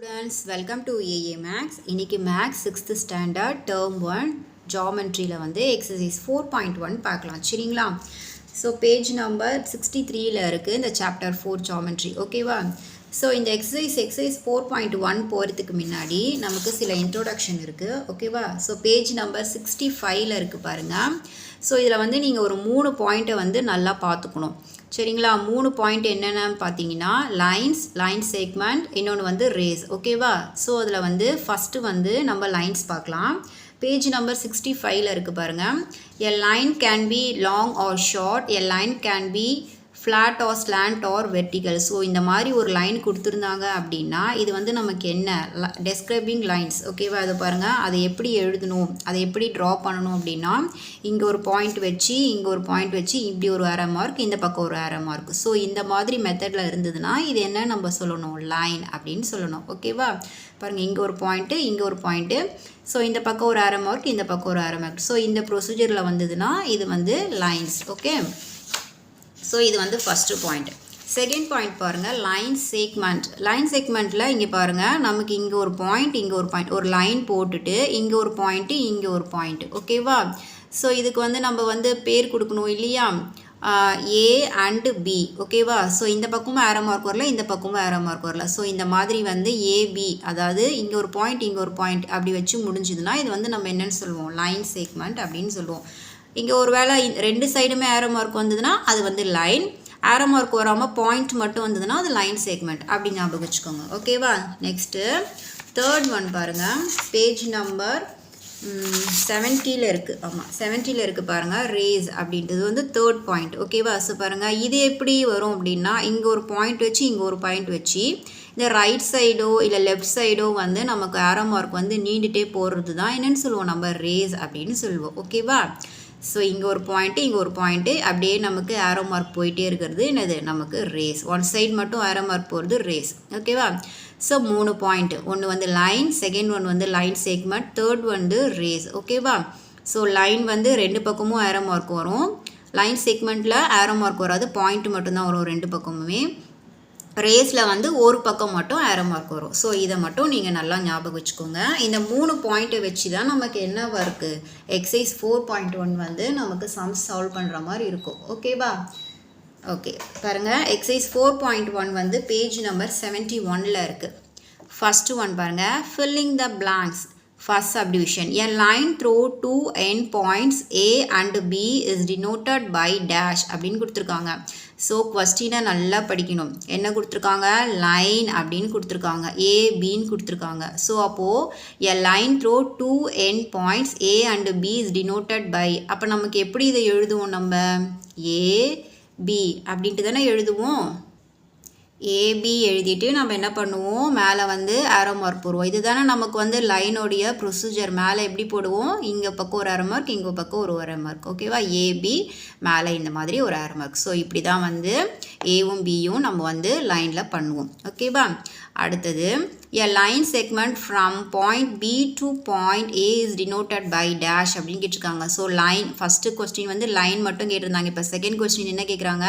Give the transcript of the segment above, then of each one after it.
Students, welcome to AA Max. இன்னைக்கு Max 6th standard term 1 geometryல வந்து exercise 4.1 பார்க்கலாம் சரிங்களா. ஸோ பேஜ் நம்பர் 63ல இருக்குது இந்த சாப்டர் 4 geometry ஓகேவா. ஸோ இந்த எக்ஸசைஸ் 4.1 போகிறதுக்கு முன்னாடி நமக்கு சில இன்ட்ரோடக்ஷன் இருக்குது ஓகேவா. ஸோ பேஜ் நம்பர் 65ல இருக்குது பாருங்கள். ஸோ இதில் வந்து நீங்கள் ஒரு 3 பாயிண்ட்டை வந்து நல்லா பார்த்துக்கணும் சரிங்களா. 3 பாயிண்ட் என்னென்னு பார்த்தீங்கன்னா லைன் செக்மெண்ட், இன்னொன்று வந்து ரேஸ் ஓகேவா. ஸோ அதில் வந்து ஃபஸ்ட்டு வந்து நம்ம லைன்ஸ் பார்க்கலாம். பேஜ் நம்பர் 65ல இருக்குது பாருங்கள். A line can be long or short, a line can be flat or slant or vertical. So இந்த மாதிரி ஒரு லைன் கொடுத்துருந்தாங்க அப்படின்னா இது வந்து நமக்கு என்ன டெஸ்கிரைபிங் லைன்ஸ் ஓகேவா. அதை பாருங்கள், அதை எப்படி எழுதணும், அதை எப்படி ட்ரா பண்ணணும் அப்படின்னா இங்கே ஒரு பாயிண்ட் வச்சு இங்கே ஒரு பாயிண்ட் வச்சு இப்படி ஒரு அரை மார்க், இந்த பக்கம் ஒரு அரை மார்க். ஸோ இந்த மாதிரி மெத்தடில் இருந்ததுன்னா இது என்ன நம்ம சொல்லணும், லைன் அப்படின்னு சொல்லணும் ஓகேவா. பாருங்கள், இங்கே ஒரு பாயிண்ட்டு இங்கே ஒரு பாயிண்ட்டு. ஸோ இந்த பக்கம் ஒரு அரை மார்க், இந்த பக்கம் ஒரு அரை மார்க். ஸோ இந்த ப்ரொசீஜரில் வந்ததுன்னா இது வந்து லைன்ஸ் ஓகே. ஸோ இது வந்து ஃபஸ்ட்டு பாயிண்ட். செகண்ட் பாயிண்ட் பாருங்கள், லைன் செக்மெண்ட்டில் இங்கே பாருங்கள், நமக்கு இங்கே ஒரு பாயிண்ட் இங்கே ஒரு பாயிண்ட், ஒரு லைன் போட்டுட்டு இங்கே ஒரு பாயிண்ட்டு இங்கே ஒரு பாயிண்ட் ஓகேவா. ஸோ இதுக்கு வந்து நம்ம வந்து பேர் கொடுக்கணும் இல்லையா, ஏ அண்டு பி ஓகேவா. ஸோ இந்த பக்கமும் ஏரோ மார்க் வரல, இந்த பக்கமும் ஏரோ மார்க் வரல. ஸோ இந்த மாதிரி வந்து ஏபி, அதாவது இங்கே ஒரு பாயிண்ட் இங்கே ஒரு பாயிண்ட் அப்படி வச்சு முடிஞ்சுதுன்னா இது வந்து நம்ம என்னென்னு சொல்லுவோம், லைன் செக்மெண்ட் அப்படின்னு சொல்லுவோம். இங்கே ஒரு வேளை ரெண்டு சைடுமே ஏரோ மார்க் வந்ததுன்னா அது வந்து லைன், ஏரோ மார்க் வராமல் பாயிண்ட் மட்டும் வந்ததுன்னா அது லைன் செக்மெண்ட் அப்படி ஞாபகம் வச்சுக்கோங்க ஓகேவா. நெக்ஸ்ட்டு தேர்ட் ஒன் பாருங்கள், பேஜ் நம்பர் 70ல் இருக்குது. ஆமாம் 70ல் இருக்குது பாருங்கள், ரேஸ் அப்படின்றது வந்து தேர்ட் பாயிண்ட் ஓகேவா. ஸோ பாருங்கள், இது எப்படி வரும் அப்படின்னா இங்கே ஒரு பாயிண்ட் வச்சு இங்கே ஒரு பாயிண்ட் வச்சு இந்த ரைட் சைடோ இல்லை லெஃப்ட் சைடோ வந்து நமக்கு ஏரோ மார்க் வந்து நீண்டுகிட்டே போடுறது தான் என்னென்னு சொல்லுவோம், நம்ம ரேஸ் அப்படின்னு சொல்லுவோம் ஓகேவா. ஸோ இங்கே ஒரு பாயிண்ட்டு இங்கே ஒரு பாயிண்ட்டு அப்படியே நமக்கு ஏரோ மார்க் போயிட்டே இருக்கிறது என்னது, நமக்கு ரேஸ். ஒன் சைடு மட்டும் ஏரோ மார்க் போகிறது ரேஸ் ஓகேவா. ஸோ 3 பாயிண்ட், ஒன்று வந்து லைன், செகண்ட் ஒன் வந்து லைன் செக்மெண்ட், தேர்ட் வந்து ரேஸ் ஓகேவா. ஸோ லைன் வந்து ரெண்டு பக்கமும் ஏரோ மார்க் வரும், லைன் செக்மெண்ட்டில் ஏரோ மார்க் வராது, பாயிண்ட் மட்டும்தான் வரும் ரெண்டு பக்கமுமே. ரேஸில் வந்து ஒரு பக்கம் மட்டும் ஏரோ மார்க் வரும். ஸோ இதை மட்டும் நீங்கள் நல்லா ஞாபகம் வச்சுக்கோங்க. இந்த 3 பாயிண்ட்டை வச்சு தான் நமக்கு என்ன ஒர்க்கு, எக்ஸசைஸ் 4.1 வந்து நமக்கு சம்ஸ் சால்வ் பண்ணுற மாதிரி இருக்கும் ஓகேவா. ஓகே பாருங்கள், எக்ஸசைஸ் 4.1 வந்து பேஜ் நம்பர் 71ல் இருக்குது. ஃபஸ்ட்டு ஒன் பாருங்கள், filling the blanks. First subdivision, a line through two end points A and B is denoted by dash அப்படின்னு கொடுத்துருக்காங்க. ஸோ கொஸ்டினை நல்லா படிக்கணும். என்ன கொடுத்துருக்காங்க, லைன் அப்படின்னு கொடுத்துருக்காங்க, ஏபின்னு கொடுத்துருக்காங்க. ஸோ அப்போது a line through two end points A and B is denoted by, அப்போ நமக்கு எப்படி இதை எழுதுவோம், நம்ம ஏபி அப்படின்ட்டு தானே எழுதுவோம். ஏபி எழுதிட்டு நம்ம என்ன பண்ணுவோம், மேலே வந்து ஏரோ மார்க் போடுவோம். இது தானே நமக்கு வந்து லைனோடைய ப்ரொசீஜர். மேலே எப்படி போடுவோம், இங்கே பக்கம் ஒரு ஏரோ மார்க், இங்கே பக்கம் ஒரு ஏரோ மார்க் ஓகேவா. ஏபி மேலே இந்த மாதிரி ஒரு ஏரோ மார்க். ஸோ இப்படி தான் வந்து ஏவும் பியும் நம்ம வந்து லைனில் பண்ணுவோம் ஓகேவா. அடுத்தது, a line segment from point B to point A is denoted by dash அப்படின்னு கேட்டிருக்காங்க. ஸோ லைன் ஃபஸ்ட்டு கொஸ்டின் வந்து லைன் மட்டும் கேட்டிருந்தாங்க. இப்போ செகண்ட் கொஸ்டின் என்ன கேட்குறாங்க,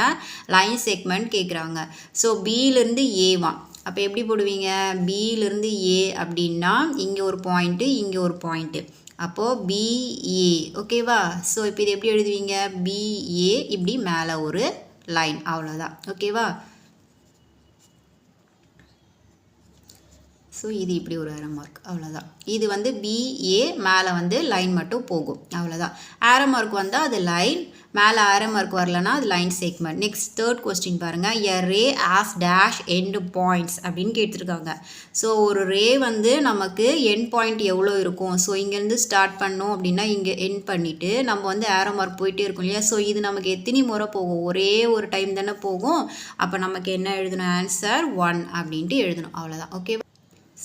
லைன் செக்மெண்ட் கேட்குறாங்க. ஸோ பியிலேருந்து ஏவான், அப்போ எப்படி போடுவீங்க, பியிலேருந்து ஏ அப்படின்னா இங்கே ஒரு பாயிண்ட்டு இங்கே ஒரு பாயிண்ட்டு, அப்போது பிஏ ஓகேவா. ஸோ இப்போ இது எப்படி எழுதுவீங்க, பிஏ இப்படி மேலே ஒரு லைன், அவ்வளோதான் ஓகேவா. ஸோ இது இப்படி ஒரு ஏரோ மார்க், அவ்வளோதான். இது வந்து பிஏ மேலே வந்து லைன் மட்டும் போகும், அவ்வளோதான். ஏரோ மார்க் வந்தால் அது லைன், மேலே ஏரோ மார்க் வரலன்னா அது line segment. Next third question பாருங்கள், எ ரே ஆஸ் டேஷ் எண்ட் பாயிண்ட்ஸ் அப்படின்னு கேட்டிருக்காங்க. ஸோ ஒரு ரே வந்து நமக்கு எண்ட் பாயிண்ட் எவ்வளோ இருக்கும். ஸோ இங்கேருந்து ஸ்டார்ட் பண்ணோம் அப்படின்னா இங்கே எண்ட் பண்ணிவிட்டு நம்ம வந்து ஏரோ மார்க் போயிட்டே இருக்கும் இல்லையா. ஸோ இது நமக்கு எத்தனை முறை போகும், ஒரே ஒரு டைம் தானே போகும். அப்போ நமக்கு என்ன எழுதணும், ஆன்சர் 1 அப்படின்ட்டு எழுதணும், அவ்வளோதான் okay.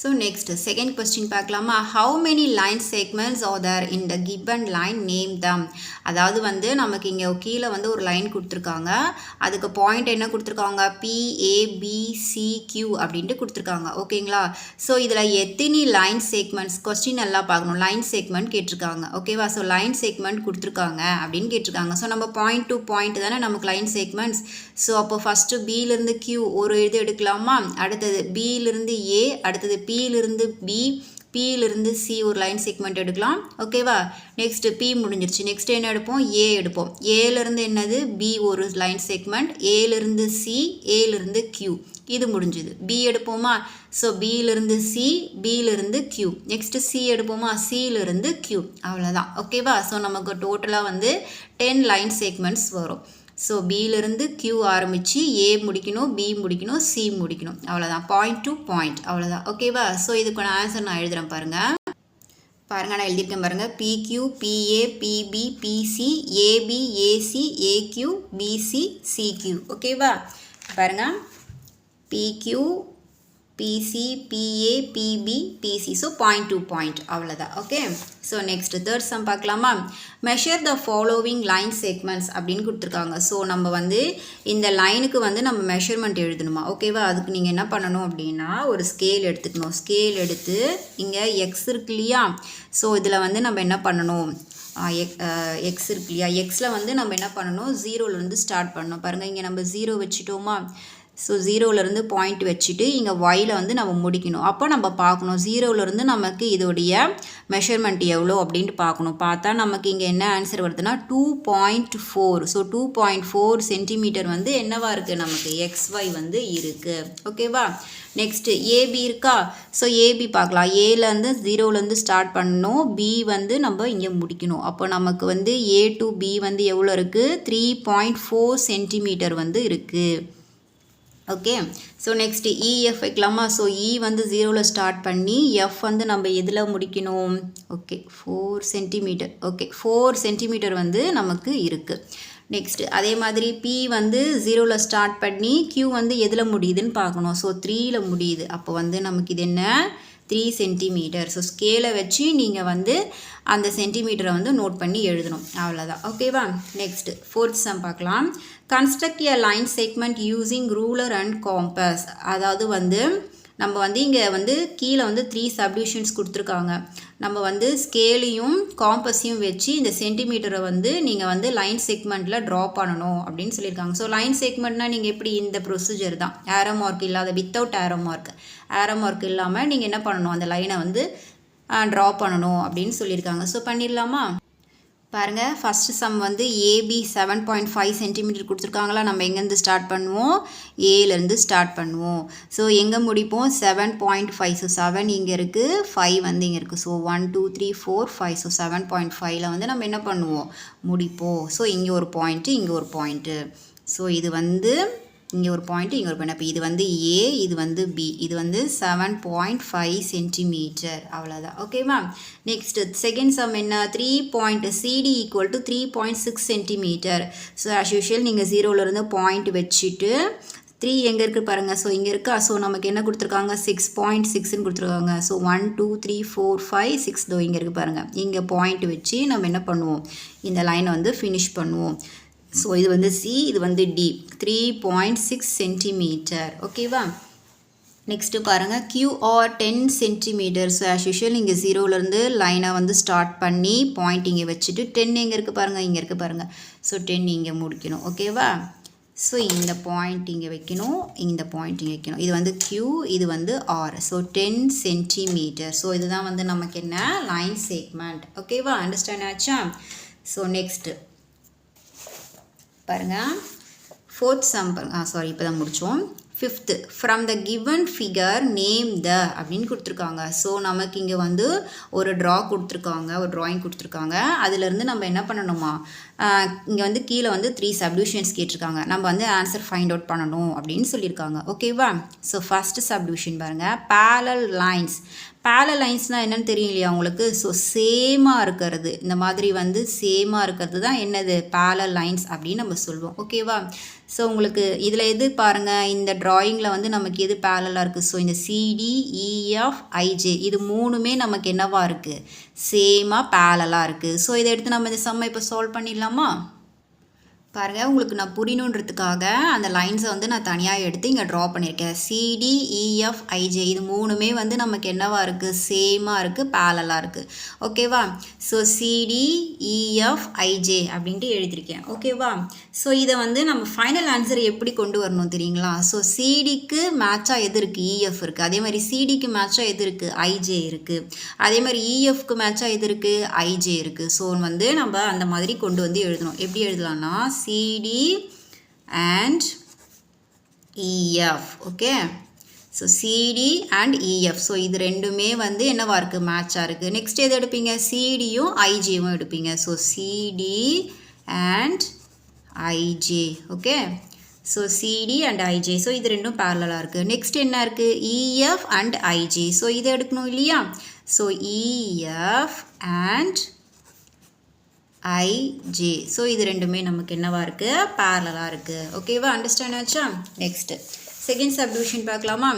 So next second question பார்க்கலாமா, how many line segments are there in the given line, name them. அதாவது வந்து நமக்கு இங்கே கீழே வந்து ஒரு லைன் கொடுத்துருக்காங்க, அதுக்கு பாயிண்ட் என்ன கொடுத்துருக்காங்க, PABCQ அப்படின்ட்டு கொடுத்துருக்காங்க ஓகேங்களா. ஸோ இதில் எத்தனை லைன் செக்மெண்ட்ஸ், கொஸ்டின் நல்லா பார்க்கணும், லைன் செக்மெண்ட் கேட்டிருக்காங்க ஓகேவா. ஸோ லைன் செக்மெண்ட் கொடுத்துருக்காங்க அப்படின்னு கேட்டிருக்காங்க. ஸோ நம்ம பாயிண்ட் டு பாயிண்ட் தானே நமக்கு லைன் செக்மெண்ட்ஸ். ஸோ அப்போ ஃபஸ்ட்டு பியிலேருந்து Q ஒரு இது எடுக்கலாமா, அடுத்தது பியிலேருந்து ஏ, அடுத்தது பியிலிருந்து பி, பியிலிருந்து சி ஒரு லைன் செக்மெண்ட் எடுக்கலாம். ஓகேவா? நெக்ஸ்ட்டு பி முடிஞ்சிருச்சு. நெக்ஸ்ட் என்ன எடுப்போம்? ஏ எடுப்போம். ஏலேருந்து என்னது? பி ஒரு லைன் செக்மெண்ட், ஏலேருந்து சி, ஏலேருந்து கியூ, இது முடிஞ்சுது. பி எடுப்போமா? ஸோ பியிலிருந்து சி, பியிலிருந்து கியூ. நெக்ஸ்ட்டு சி எடுப்போமா? சியிலிருந்து கியூ. அவ்வளோதான். ஓகேவா? ஸோ நமக்கு டோட்டலாக வந்து 10 லைன் செக்மெண்ட்ஸ் வரும். ஸோ பியிலிருந்து கியூ ஆரம்பித்து ஏ முடிக்கணும், பி முடிக்கணும், சி முடிக்கணும். அவ்வளோதான். Point to point. அவ்வளோதான். ஓகேவா? ஸோ இதுக்கான ஆன்சர் நான் எழுதுகிறேன் பாருங்கள். நான் எழுதியிருக்கேன் பாருங்கள். PQ, PA, PB, PC, AB, AC, AQ, BC, CQ. ஓகேவா? பாருங்கள். PQ, BC, PA, PB, PC. So point to point. அவ்வளோதான். Okay. So next third sum பார்க்கலாமா? Measure the following line segments அப்படின்னு கொடுத்துருக்காங்க. ஸோ நம்ம வந்து இந்த லைனுக்கு வந்து நம்ம மெஷர்மெண்ட் எழுதணுமா? ஓகேவா? அதுக்கு நீங்கள் என்ன பண்ணணும் அப்படின்னா ஒரு ஸ்கேல் எடுத்துக்கணும். ஸ்கேல் எடுத்து இங்கே எக்ஸ் இருக்கு இல்லையா? ஸோ இதில் வந்து நம்ம என்ன பண்ணணும்? எக்ஸ் இருக்கு இல்லையா? எக்ஸில் வந்து நம்ம என்ன பண்ணணும்? 0லேருந்து ஸ்டார்ட் பண்ணணும். பாருங்கள், இங்கே நம்ம 0 வச்சுட்டோமா? ஸோ 0லேருந்து பாயிண்ட் வச்சுட்டு இங்கே ஒயில் வந்து நம்ம முடிக்கணும். அப்போ நம்ம பார்க்கணும் 0லேருந்து நமக்கு இதோடைய மெஷர்மெண்ட் எவ்வளோ அப்படின்ட்டு பார்க்கணும். பார்த்தா நமக்கு இங்கே என்ன ஆன்சர் வருதுன்னா 2.4. ஸோ 2.4 சென்டிமீட்டர் வந்து என்னவா இருக்குது? நமக்கு XY வந்து இருக்குது. ஓகேவா? நெக்ஸ்ட்டு ஏபி இருக்கா? ஸோ ஏபி பார்க்கலாம். ஏலேருந்து 0லேருந்து ஸ்டார்ட் பண்ணணும். பி வந்து நம்ம இங்கே முடிக்கணும். அப்போ நமக்கு வந்து ஏ டு பி வந்து எவ்வளோ இருக்குது? 3.4 சென்டிமீட்டர் வந்து இருக்குது. ஓகே. ஸோ நெக்ஸ்ட்டு இஎஃப் வைக்கலாமா? ஸோ இ வந்து 0ல் ஸ்டார்ட் பண்ணி எஃப் வந்து நம்ம எதில் முடிக்கணும்? Okay, 4 centimetre. ஓகே, 4 சென்டிமீட்டர் வந்து நமக்கு இருக்குது. நெக்ஸ்ட்டு அதே மாதிரி பி வந்து 0ல் ஸ்டார்ட் பண்ணி கியூ வந்து எதில் முடியுதுன்னு பார்க்கணும். ஸோ 3ல் முடியுது. அப்போ வந்து நமக்கு இது என்ன? 3 சென்டிமீட்டர். ஸோ ஸ்கேலை வச்சு நீங்கள் வந்து அந்த சென்டிமீட்டரை வந்து நோட் பண்ணி எழுதணும். அவ்வளோதான். ஓகேவா? நெக்ஸ்ட்டு ஃபோர்த் சம் பார்க்கலாம். Construct a line segment using ruler and compass. அதாவது வந்து நம்ம வந்து இங்கே வந்து கீழே வந்து 3 சப்டிவிஷன்ஸ் கொடுத்துருக்காங்க. நம்ம வந்து ஸ்கேலையும் காம்பஸையும் வச்சு இந்த சென்டிமீட்டரை வந்து நீங்கள் வந்து லைன் செக்மெண்ட்டில் ட்ரா பண்ணணும் அப்படின்னு சொல்லியிருக்காங்க. ஸோ லைன் செக்மெண்ட்னால் நீங்கள் எப்படி? இந்த ப்ரொசீஜர் தான். ஏரோ மார்க் இல்லாத, without arrow mark. Arrow mark இல்லாமல் நீங்கள் என்ன பண்ணணும்? அந்த லைனை வந்து ட்ரா பண்ணணும் அப்படின்னு சொல்லியிருக்காங்க. ஸோ பண்ணிடலாமா? பாருங்கள், ஃபஸ்ட்டு சம் வந்து ஏபி 7.5 சென்டிமீட்டர் கொடுத்துருக்காங்களா? நம்ம எங்கேருந்து ஸ்டார்ட் பண்ணுவோம்? ஏலேருந்து ஸ்டார்ட் பண்ணுவோம். ஸோ எங்கே முடிப்போம்? 7.5. ஸோ 7 இங்கே இருக்குது, 5 வந்து இங்கே இருக்குது. ஸோ 1 2 3 4 5. ஸோ 7.5ல் வந்து நம்ம என்ன பண்ணுவோம்? முடிப்போம். ஸோ இங்கே ஒரு பாயிண்ட்டு, இங்கே ஒரு பாயிண்ட்டு. ஸோ இது வந்து இங்கே ஒரு பாயிண்ட்டு, இங்கே ஒரு பாயிண்ட். அப்போ இது வந்து ஏ, இது வந்து பி. இது வந்து 7.5 சென்டிமீட்டர். அவ்வளோதான். ஓகேவா? நெக்ஸ்ட்டு செகண்ட் சம் என்ன? 3 CD equal to 3.6 centimetre. So as usual நீங்கள் 0லேருந்து பாயிண்ட் வச்சுட்டு 3 எங்கே இருக்குது பாருங்கள். ஸோ இங்கே இருக்கா? ஸோ நமக்கு என்ன கொடுத்துருக்காங்க? 6.6ன்னு கொடுத்துருக்காங்க. ஸோ 1 2 3 4 5 6 தோ இங்கே இருக்குது பாருங்கள். இங்கே பாயிண்ட் வச்சு நம்ம என்ன பண்ணுவோம்? இந்த லைனை வந்து ஃபினிஷ் பண்ணுவோம். ஸோ இது வந்து சி, இது வந்து டி. 3.6 சென்டிமீட்டர். ஓகேவா? நெக்ஸ்ட்டு பாருங்கள், QR 10 centimetre. So as usual இங்கே 0லேருந்து லைனை வந்து ஸ்டார்ட் பண்ணி பாயிண்ட் இங்கே வச்சுட்டு 10 எங்கே இருக்குது பாருங்கள்? இங்கே இருக்குது பாருங்கள். ஸோ 10 இங்கே முடிக்கணும். ஓகேவா? ஸோ இந்த பாயிண்ட் இங்கே வைக்கணும், இந்த பாயிண்ட் இங்கே வைக்கணும். இது வந்து கியூ, இது வந்து ஆர். So 10 centimetre. ஸோ இதுதான் வந்து நமக்கு என்ன? Line segment. ஓகேவா? அண்டர்ஸ்டாண்ட் ஆச்சா? ஸோ நெக்ஸ்ட்டு பாருங்கள், ஃபோர்த் சம் பாருங்கள். சாரி, இப்போ தான் முடித்தோம். Fifth, from the given figure name the அப்படின்னு கொடுத்துருக்காங்க. ஸோ நமக்கு இங்கே வந்து ஒரு ட்ரா கொடுத்துருக்காங்க, ஒரு ட்ராயிங் கொடுத்துருக்காங்க. அதுலேருந்து நம்ம என்ன பண்ணணுமா? இங்கே வந்து கீழே வந்து 3 சப்டிவிஷன்ஸ் கேட்டிருக்காங்க. நம்ம வந்து ஆன்சர் ஃபைண்ட் அவுட் பண்ணணும் அப்படின்னு சொல்லியிருக்காங்க. ஓகேவா? ஸோ ஃபஸ்ட்டு சப்டிவிஷன் பாருங்கள், பேரலல் லைன்ஸ். பேரலல் லைன்ஸ்னால் என்னென்னு தெரியும் இல்லையா உங்களுக்கு? ஸோ சேமாக இருக்கிறது, இந்த மாதிரி வந்து சேமாக இருக்கிறது தான் என்னது? பேரலல் லைன்ஸ் அப்படின்னு நம்ம சொல்லுவோம். ஓகேவா? ஸோ உங்களுக்கு இதில் எது பாருங்கள், இந்த ட்ராயிங்கில் வந்து நமக்கு எது பேரலாக இருக்குது? ஸோ இந்த சிடி, இஎஃப், ஐஜே இது மூணுமே நமக்கு என்னவா இருக்குது? சேமாக பேரலாக இருக்குது. ஸோ இதை எடுத்து நம்ம இந்த சம்மை இப்போ சால்வ் பண்ணிடலாமா? பாருங்கள், உங்களுக்கு நான் புரியணுன்றதுக்காக அந்த லைன்ஸை வந்து நான் தனியாக எடுத்து இங்கே ட்ரா பண்ணியிருக்கேன். சிடி, இஎஃப், ஐஜே இது மூணுமே வந்து நமக்கு என்னவா இருக்குது, சேமாக இருக்குது, பேரலாக இருக்குது. ஓகேவா? ஸோ சிடி, இஎஃப், ஐஜே அப்படின்ட்டு எழுதியிருக்கேன். ஓகேவா? ஸோ இதை வந்து நம்ம ஃபைனல் ஆன்சர் எப்படி கொண்டு வரணும் தெரியுங்களா? ஸோ சிடிக்கு மேட்சாக எது இருக்குது, இஎஃப் இருக்குது. அதே மாதிரி சிடிக்கு மேட்சாக எது இருக்குது, ஐஜே இருக்குது. அதே மாதிரி இஎஃப்க்கு மேட்சாக எது இருக்குது, ஐஜே இருக்குது. ஸோ வந்து நம்ம அந்த மாதிரி கொண்டு வந்து எழுதணும். எப்படி எழுதலாம்னா CD and EF. Okay, so CD and EF. So இது ரெண்டுமே வந்து என்னவா இருக்குது, மேட்சாக இருக்குது. நெக்ஸ்ட் எது எடுப்பீங்க, சிடியும் ஐஜேவும் எடுப்பீங்க. So CD and IJ. Okay, so CD and IJ. So இது ரெண்டும் பேரலாக இருக்குது. நெக்ஸ்ட் என்ன இருக்குது, EF and IJ. ஸோ இதை எடுக்கணும் இல்லையா? So EF and IJ. So இது ரெண்டுமே நமக்கு என்னவா இருக்குது, பேரலாக இருக்குது. ஓகேவா? அண்டர்ஸ்டாண்ட் ஆச்சா? நெக்ஸ்ட்டு செகண்ட் சப்டிவிஷன் பார்க்கலாமா?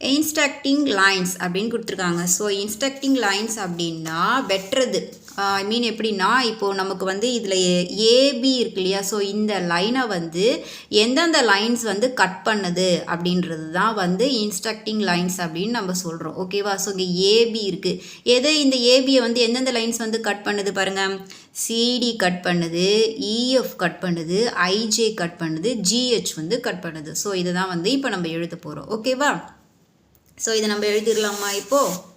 இன்ஸ்ட்ரக்டிங் லைன்ஸ் அப்படின்னு கொடுத்துருக்காங்க. ஸோ இன்ஸ்ட்ரக்டிங் லைன்ஸ் அப்படின்னா வெட்டுறது. ஐ மீன் எப்படின்னா, இப்போது நமக்கு வந்து இதில் ஏபி இருக்கு இல்லையா? ஸோ இந்த லைனை வந்து எந்தெந்த லைன்ஸ் வந்து கட் பண்ணுது அப்படின்றது தான் வந்து இன்ஸ்ட்ரக்டிங் லைன்ஸ் அப்படின்னு நம்ம சொல்கிறோம். ஓகேவா? ஸோ இங்கே ஏபி இருக்குது. எது இந்த ஏபியை வந்து எந்தெந்த லைன்ஸ் வந்து கட் பண்ணுது பாருங்கள். சிடி கட் பண்ணுது, இஎஃப் கட் பண்ணுது, ஐஜே கட் பண்ணுது, ஜிஹெச் வந்து கட் பண்ணுது. ஸோ இதை தான் வந்து இப்போ நம்ம எழுத போகிறோம். ஓகேவா? ஸோ இதை நம்ம எழுதிடலாமா? இப்போது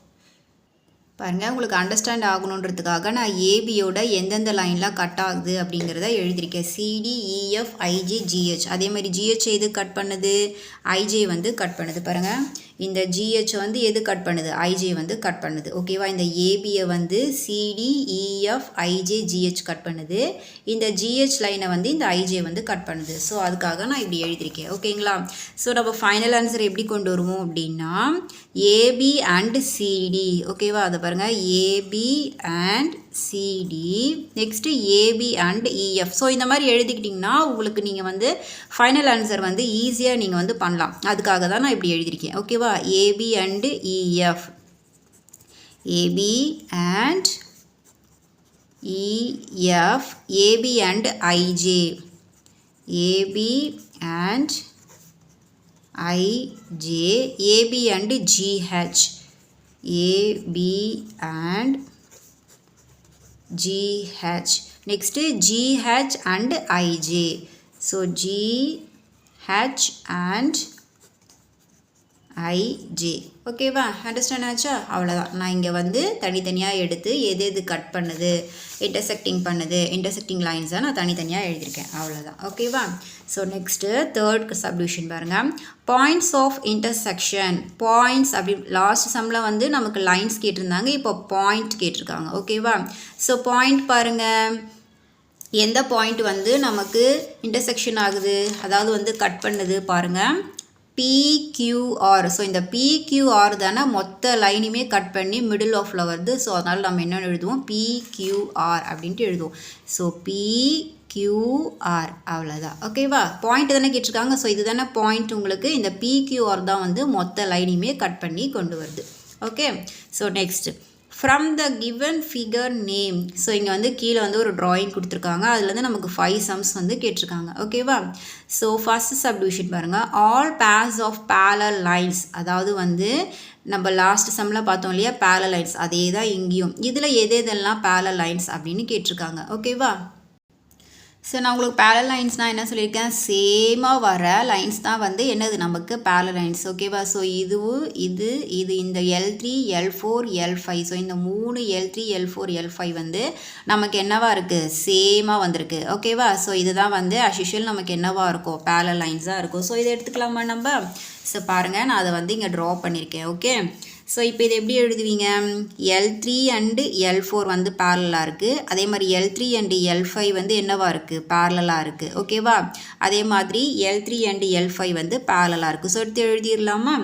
பாருங்கள், உங்களுக்கு அண்டர்ஸ்டாண்ட் ஆகணுன்றதுக்காக நான் ஏபியோட எந்தெந்த லைன்லாம் கட் ஆகுது அப்படிங்கிறத எழுதியிருக்கேன். CD, EF, IJ, GH. அதே மாதிரி ஜிஹெச் எது கட் பண்ணுது, ஐஜே வந்து கட் பண்ணுது. பாருங்கள், இந்த ஜிஹெச் வந்து எது கட் பண்ணுது, ஐஜே வந்து கட் பண்ணுது. ஓகேவா? இந்த ஏபியை வந்து CD, EF, IJ, GH cut பண்ணுது. இந்த ஜிஹெச் லைனை வந்து இந்த ஐஜே வந்து கட் பண்ணுது. ஸோ அதுக்காக நான் இப்படி எழுதியிருக்கேன். ஓகேங்களா? ஸோ நம்ம ஃபைனல் ஆன்சர் எப்படி கொண்டு வருவோம் அப்படின்னா, ஏபி அண்ட் சிடி. ஓகேவா? அதை பாருங்கள், AB and CD, next AB and EF. So இந்த மாதிரி எழுதிக்கிட்டிங்கன்னா உங்களுக்கு நீங்கள் வந்து ஃபைனல் ஆன்சர் வந்து ஈஸியாக நீங்கள் வந்து பண்ணலாம். அதுக்காக தான் நான் இப்படி எழுதியிருக்கேன். ஓகேவா? AB and EF, AB and EF, AB and IJ, AB and IJ, AB and GH, AB and GH. Next GH and IJ. So GH and IJ. ஓகேவா? அண்டர்ஸ்டாண்ட் ஆச்சா? அவ்வளோதான். நான் இங்கே வந்து தனித்தனியாக எடுத்து எது எது கட் பண்ணுது, இன்டர்செக்டிங் லைன்ஸை நான் தனித்தனியாக எழுதியிருக்கேன். அவ்வளோதான். ஓகேவா? ஸோ நெக்ஸ்ட்டு தேர்ட் சப்டிவிஷன் பாருங்கள். Points of intersection. பாயிண்ட்ஸ் அப்படி லாஸ்ட் சம்மில் வந்து நமக்கு லைன்ஸ் கேட்டிருந்தாங்க, இப்போ பாயிண்ட் கேட்டிருக்காங்க. ஓகேவா? ஸோ பாயிண்ட் பாருங்கள், எந்த பாயிண்ட் வந்து நமக்கு இன்டர்செக்ஷன் ஆகுது, அதாவது வந்து கட் பண்ணுது பாருங்கள், PQR. ஸோ இந்த PQR தானே மொத்த லைனுமே கட் பண்ணி மிடில் ஆஃப்ல வருது. ஸோ அதனால் நம்ம என்ன எழுதுவோம், PQR அப்படின்ட்டு எழுதுவோம். ஸோ PQR அவ்வளோதான். ஓகேவா? பாயிண்ட் தானே கேட்டிருக்காங்க. ஸோ இது தானே பாயிண்ட். உங்களுக்கு இந்த PQR தான் வந்து மொத்த லைனையுமே கட் பண்ணி கொண்டு வருது. Okay, so next from the given figure name. So இங்கே வந்து கீழே வந்து ஒரு ட்ராயிங் கொடுத்துருக்காங்க, அதுலேருந்து நமக்கு 5 சம்ஸ் வந்து கேட்டிருக்காங்க. ஓகேவா? ஸோ ஃபஸ்ட் சப்டிவிஷன் பாருங்கள், all pairs of parallel lines. அதாவது வந்து நம்ம லாஸ்ட் சம்மில் பார்த்தோம் இல்லையா, பேரலல் லைன்ஸ், அதே தான் இங்கேயும். இதில் எது எதெல்லாம் பேரலல் லைன்ஸ் அப்படின்னு கேட்டிருக்காங்க. ஓகேவா? ஸோ நான் உங்களுக்கு பேரலல் லைன்ஸ்னால் என்ன சொல்லியிருக்கேன், சேமாக வர லைன்ஸ் தான் வந்து என்னது நமக்கு பேரலல் லைன்ஸ். ஓகேவா? ஸோ இதுவும் இது இந்த L3, L4, L5. ஸோ இந்த 3 L3, L4, L5 வந்து நமக்கு என்னவா இருக்குது, சேமாக வந்திருக்கு. ஓகேவா? ஸோ இதுதான் வந்து அஸ்யூஷுவல் நமக்கு என்னவா இருக்கும், பேரலல் லைன்ஸாக இருக்கும். ஸோ இதை எடுத்துக்கலாமா நம்ம? ஸோ பாருங்கள், நான் அதை வந்து இங்கே ட்ரா பண்ணியிருக்கேன். ஓகே, ஸோ இப்போ இது எப்படி எழுதுவீங்க, L3 அண்டு L4 வந்து பேரலாக இருக்குது. அதே மாதிரி L3 அண்டு L5 வந்து என்னவா இருக்குது, பேரலாக இருக்குது. ஓகேவா? அதே மாதிரி L3 அண்டு L5 வந்து பேரலாக இருக்குது. ஸோ எடுத்து எழுதிடலாமா,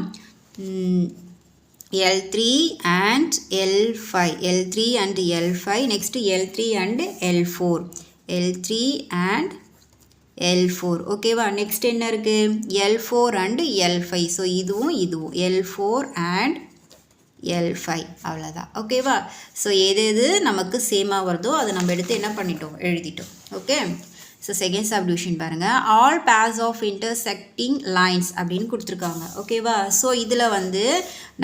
L3 and L5, L3 and L5, next L3 and L4, L3 and L4. ஓகேவா? நெக்ஸ்ட் என்ன இருக்குது, L4 and L5. ஸோ இதுவும் L4 and L5 அவ்வளோதான். ஓகேவா? ஸோ எது எது நமக்கு சேமாக வருதோ அதை நம்ம எடுத்து என்ன பண்ணிட்டோம், எழுதிட்டோம். ஓகே, ஸோ செகண்ட் சப்டிவிஷன் பாருங்கள், all pairs of intersecting lines அப்படின்னு கொடுத்துருக்காங்க. ஓகேவா? ஸோ இதில் வந்து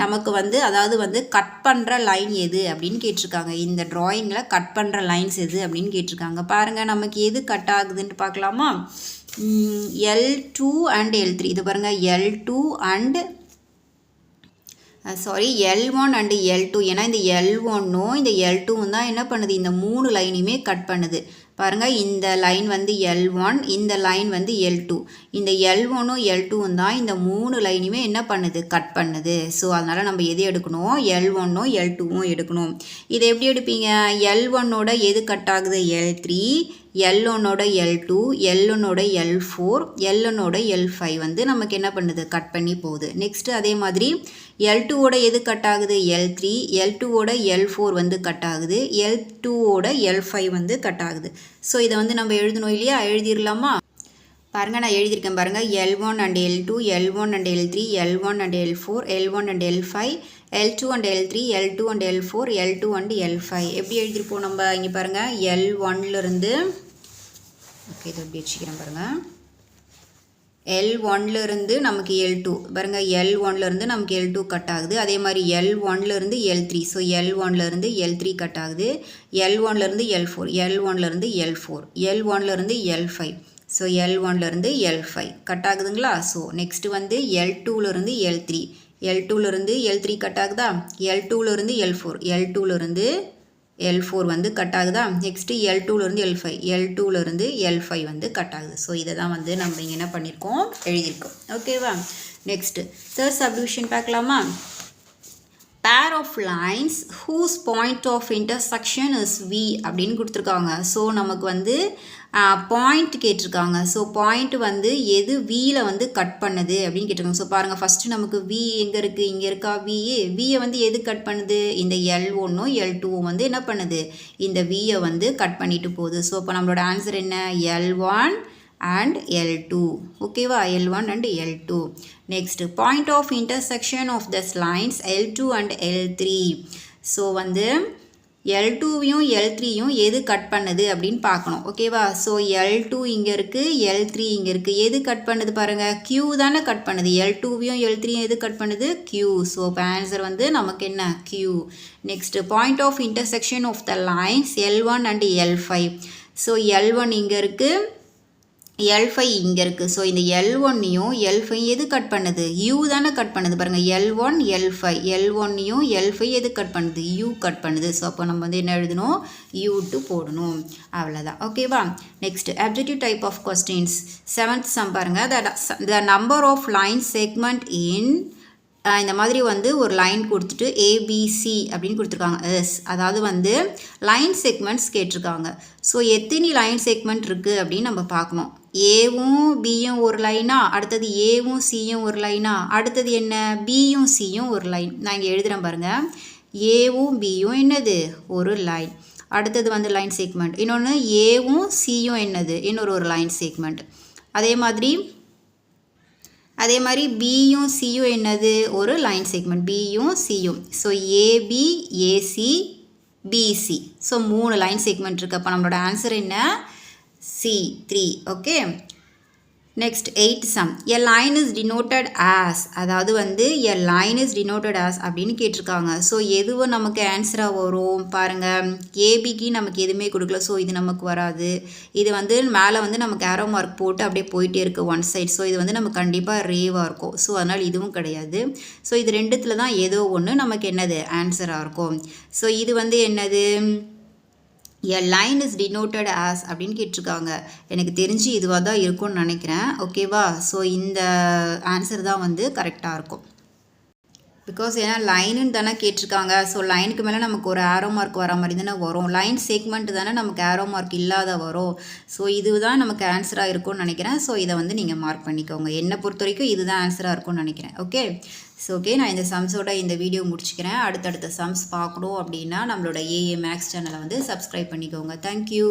நமக்கு வந்து அதாவது வந்து கட் பண்ணுற லைன் எது அப்படின்னு கேட்டிருக்காங்க. இந்த ட்ராயிங்கில் கட் பண்ணுற லைன்ஸ் எது அப்படின்னு கேட்டிருக்காங்க. பாருங்கள், நமக்கு எது கட் ஆகுதுன்ட்டு பார்க்கலாமா? L2 and L3. இது பாருங்கள், L2 and L1 and L2. ஏன்னா இந்த L1ம் இந்த L2ம் தான் என்ன பண்ணுது, இந்த 3 லைனையுமே கட் பண்ணுது. பாருங்கள், இந்த லைன் வந்து L1, இந்த லைன் வந்து L2. இந்த L1ம் L2ம் தான் இந்த 3 லைனையுமே என்ன பண்ணுது, கட் பண்ணுது. ஸோ அதனால் நம்ம எது எடுக்கணும், L1ம் L2ம் எடுக்கணும். இதை எப்படி எடுப்பீங்க? L1ஓட எது கட் ஆகுது, L3, L1ஓட L2, L1ஓட L4, L1ஓட L5 வந்து நமக்கு என்ன பண்ணுது, கட் பண்ணி போகுது. நெக்ஸ்ட்டு அதே மாதிரி L2ஓட எது கட் ஆகுது, L3, L2ஓட L4 வந்து கட் ஆகுது, L2ஓட L5 வந்து கட் ஆகுது. ஸோ இதை வந்து நம்ம எழுதணும் இல்லையா? எழுதிடலாமா? பாருங்கள், நான் எழுதியிருக்கேன் பாருங்கள், L1 and L2, L1 and L3, L1 and L4, L1 and L5, L2 and L3, L2 and L4, L2 and L5. எப்படி எழுதியிருப்போம் நம்ம? இங்கே பாருங்கள், L1லேருந்து ஓகே, இது எப்படி வச்சுக்கிறேன் பாருங்கள், L1லேருந்து நமக்கு L2 பாருங்கள், L1லேருந்து நமக்கு L2 கட் ஆகுது. அதே மாதிரி L1லேருந்து L3. ஸோ L1லேருந்து L3 கட் ஆகுது. L1லேருந்து L4, L1லேருந்து L4, L1லேருந்து L5. ஸோ L1லேருந்து L5 கட் ஆகுதுங்களா? ஸோ நெக்ஸ்ட்டு வந்து L2லேருந்து L3, L2லேருந்து L3 கட் ஆகுதா? L2லேருந்து L4, L2லேருந்து L4 வந்து கட் ஆகுதா? நெக்ஸ்ட்டு L2லேருந்து L5, L2லேருந்து L5 வந்து கட் ஆகுது. ஸோ இதை தான் வந்து நம்ம இங்கே என்ன பண்ணியிருக்கோம், எழுதியிருக்கோம். ஓகேவா? நெக்ஸ்ட்டு தேர்ட் சப்டிவிஷன் பார்க்கலாமா? pair of lines whose point of intersection is V அப்படின்னு கொடுத்துருக்காங்க. ஸோ நமக்கு வந்து பாயிண்ட் கேட்டிருக்காங்க. ஸோ பாயிண்ட் வந்து எது Vயில் வந்து கட் பண்ணுது அப்படின்னு கேட்டிருக்காங்க. ஸோ பாருங்கள், ஃபஸ்ட்டு நமக்கு V எங்கே இருக்குது, இங்கே இருக்கா Vயை வந்து எது கட் பண்ணுது, இந்த L1ம் L2ம் வந்து என்ன பண்ணுது, இந்த Vயை வந்து கட் பண்ணிட்டு போகுது. ஸோ இப்போ நம்மளோட ஆன்சர் என்ன, L1 and L2. ஓகேவா? L1 and L2. Next, point of intersection of this lines L2 and L3. So வந்து L2வையும் L3யும் எது கட் பண்ணுது அப்படின்னு பார்க்கணும். ஓகேவா? ஸோ L2 இங்கே இருக்குது, L3 இங்கே இருக்குது. எது கட் பண்ணுது பாருங்கள், Q தானே கட் பண்ணுது. L2வையும் L3யும் எது கட் பண்ணுது, Q. ஸோ இப்போ ஆன்சர் வந்து நமக்கு என்ன, Q. Next, point of intersection of the lines L1 and L5. So L1 இங்கே இருக்குது, L5 இங்கே இருக்குது. ஸோ இந்த L1யும் L5 எது கட் பண்ணுது, U தானே கட் பண்ணுது. பாருங்கள், L1 L5, L1யும் L5 எது கட் பண்ணுது, U கட் பண்ணுது. ஸோ அப்போ நம்ம வந்து என்ன எழுதணும், U2 போடணும். அவ்வளோதான். ஓகேவா? Next, objective type of questions. 7th sum பாருங்கள், the number of line segment in இந்த மாதிரி வந்து ஒரு லைன் கொடுத்துட்டு ABC அப்படின்னு கொடுத்துருக்காங்க. அதாவது வந்து லைன் செக்மெண்ட்ஸ் கேட்டிருக்காங்க. ஸோ எத்தனை லைன் செக்மெண்ட் இருக்குது அப்படின்னு நம்ம பார்க்கணும். ஏவும் பியும் ஒரு லைனா, அடுத்தது ஏவும் சியும் ஒரு லைனா, அடுத்தது என்ன, பியும் சியும் ஒரு லைன். நான் இங்கே எழுதுகிறேன் பாருங்கள், ஏவும் பியும் என்னது, ஒரு லைன். அடுத்தது வந்து லைன் செக்மெண்ட். இன்னொன்று ஏவும் சியும் என்னது, இன்னொரு லைன் செக்மெண்ட். அதே மாதிரி பியும் சியும் என்னது, ஒரு லைன் செக்மெண்ட், பியும் சியும். So AB AC BC. So 3 line segment இருக்குது. அப்போ நம்மளோட ஆன்சர் என்ன, C3. Okay. Next 8th sum. A line is denoted as, அதாவது வந்து a line is denoted as அப்படின்னு கேட்டிருக்காங்க. ஸோ எதுவும் நமக்கு ஆன்சராக வரும் பாருங்கள், ஏபிக்கு நமக்கு எதுவுமே கொடுக்கல. ஸோ இது நமக்கு வராது. இது வந்து மேலே வந்து நமக்கு ஏரோ மார்க் போட்டு அப்படியே போயிட்டே இருக்குது ஒன் சைட். ஸோ இது வந்து நமக்கு கண்டிப்பாக ரேவாக இருக்கும். ஸோ அதனால் இதுவும் கிடையாது. ஸோ இது ரெண்டுத்தில் தான் ஏதோ ஒன்று நமக்கு என்னது ஆன்சராக இருக்கும். ஸோ இது வந்து என்னது, எ லைன் இஸ் டினோட்டட் ஆஸ் அப்படின்னு கேட்டிருக்காங்க. எனக்கு தெரிஞ்சு இதுவாக தான் இருக்கும்னு நினைக்கிறேன். ஓகேவா? ஸோ இந்த ஆன்சர் தான் வந்து கரெக்டாக இருக்கும். பிகாஸ் ஏன்னா லைனுன்னு தானே கேட்டிருக்காங்க. ஸோ லைனுக்கு மேலே நமக்கு ஒரு ஆரோ மார்க் வர மாதிரி தானே வரும். லைன் செக்மெண்ட் தானே நமக்கு ஆரோ மார்க் இல்லாத வரும். ஸோ இதுதான் நமக்கு ஆன்சராக இருக்கும்னு நினைக்கிறேன். ஸோ இதை வந்து நீங்கள் மார்க் பண்ணிக்கோங்க. என்னை பொறுத்த வரைக்கும் இதுதான் ஆன்சராக இருக்கும்னு நினைக்கிறேன். ஓகே. ஸோ ஓகே, நான் இந்த சம்ஸோட இந்த வீடியோ முடிச்சுக்கிறேன். அடுத்தடுத்த சம்ஸ் பார்க்கணும் அப்படின்னா நம்மளோட ஏஏ மேக்ஸ் சேனலை வந்து சப்ஸ்கிரைப் பண்ணிக்கோங்க. தேங்க்யூ.